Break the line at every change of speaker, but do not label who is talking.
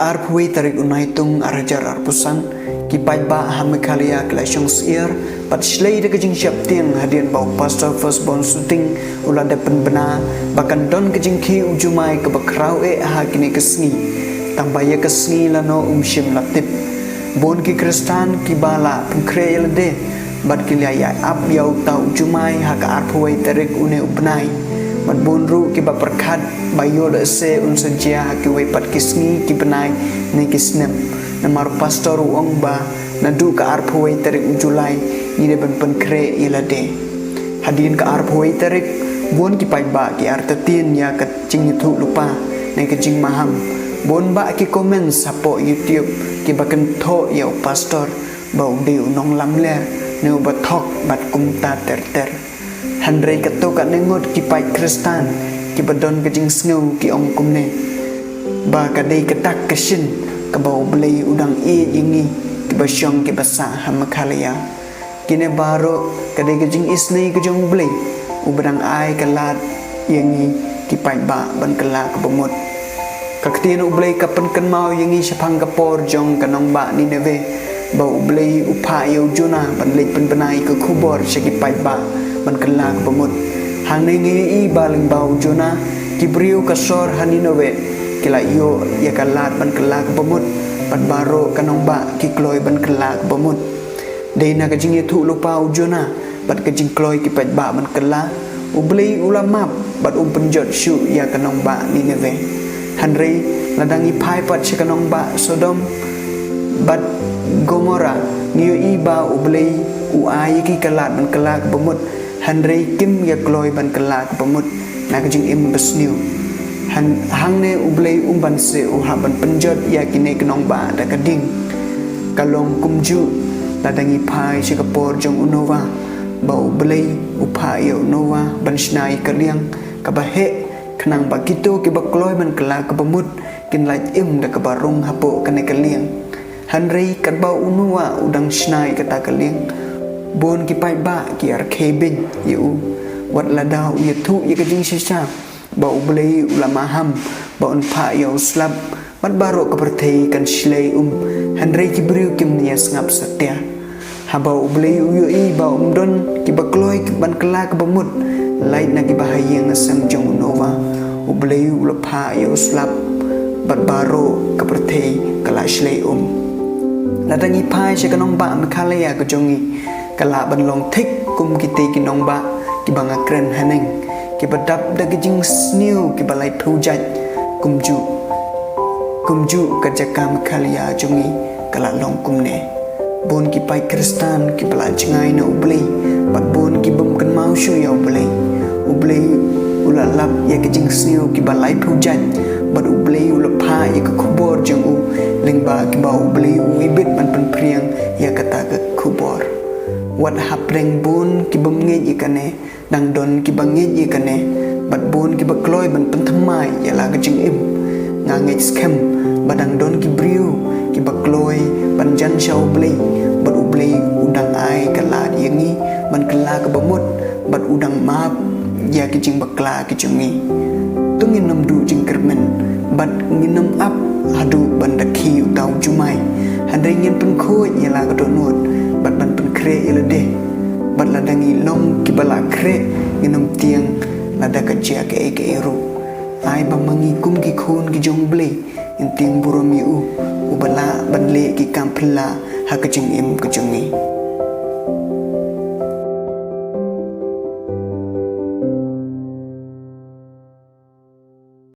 arpui tarik unai tung arajar arpusan ki ba Meghalaya kala sier pat slay de kejing siap tiang hadian bau pastor Firstborn syuting ulah depan benar bahkan don jingkhie Jumai ke bakrau ha kini kesni tambah ya kesni lano shym latip bon ki kristan ki bala pengkre de bat ki laya ap yau tau Jumai ha ka arpui tarik une ubnai mat bon ru ki ba perkhat bayo de se un senjia ha ki we pat kisni ki benai ne kisnem namar pastor Nongbah nadu ka arpui tarik Julai ni de ben kre ilade hadin ka arpui tarik bon ki pai ba ki artatin ya ka jing thu lupa ne ka jing maham bon ba ki comment sapo YouTube ki ba kan tho ya pastor bau diu nong lam le ne ba thok bat kum ta ter Handrei kato kat nengot ki pai kristan ki badon ke jing sneu ki ong kum ne ba ka dei katak kashin ka bau Balei udang yingi ki basyong ki basa Meghalaya kine baro ka dei ke jing isnei ke jong Balei ubadang ai kalat yingi ki pai ba ban kala ka bomot ka ktin Balei ka pen kan mau yingi sapang ka por jong ka Nongbah ni neve bau Balei upa yo jona ban lei pen benai ke khubor segi pai ba ban kala ka bomot hang nei ngi i baling bau jona ki briu ka sor haninove kila yo ya kalat ban kala ka bomot ban baro ka Nongbah ki kloi ban kala ka bomot deina ka jing thu lupa jona bat ka jing kloi ki pai ba ban kala Balei ulama bat penjot shu ya ka Nongbah ni neve hanrei ladangi pai pat ka Nongbah Sodom bat Gomora niyo iba Balei ai ki kalat ban kala ka bomot Handrei kim ya kloi ban kala ka pamut na ka jing im besniu hang ne Balei ban se ha ban penjot ya kine ka Nongbah da ka ding kalong kumju ladangi pai Singapore jong unova bau Balei upa yo nova ban snai ka liang ka bahe khnang ba kito ki ba kloi ban kala ka pamut kin lai im da ka barung hapo ka ne ka liang Handrei kat bau unua udang snai ka ta ka liang bon ki pai ba ki ar khebin yu wat ladau ya thu ya ka jing sisa ba Balei ulama ham ba on pha yo slap bat baro ka perthei kan slei Handrei ki briu kim nia ngap satya ha ba Balei yu i ba don ki ba kloi ki ban kala ka bamut lai na ki ba hayeng asam jong nova Balei ula pha yo slap bat baro ka perthei kala slei ladangi pai ka Nongbah Meghalaya ka jongi kala ban long thik kum kite ki Nongbah ki banga kren haneng ki badap da ki jing sniu ki balai project kumju ka jaka Meghalaya jongi kala long kumne bon ki pai kristan ki bala jingai na Balei bat bon ki bum kan mau shu ya Balei ula lap ya ki jing sniu ki balai project bat Balei ula pha ya ka khubor jong lingba ki bau Balei ibit ban pen priang ya kata ka khubor wat hapreng bon ki bamnge ikane dang don ki bange ikane bat bon ki bakloi ban penthamai ya la ka jing im ngange scam badang don ki briu ki bakloi ban jan shau Balei bat Balei udang ai kala yangi ban kala ka bamut bat udang map ya ki jing bakla ki jungi tungin nam du jing kermen bat nginam ap hadu ban dakhi utau Jumai handai ngin pen khoi ya la ka donot bat ban pen kre ilade bat ladangi long ki bala kre nginam tiang lada ka jia ke eru ai ba mangi kum ki khon ki jong Balei in tiang buromi ubala ban le ki kampla ha ka jing im ka jungi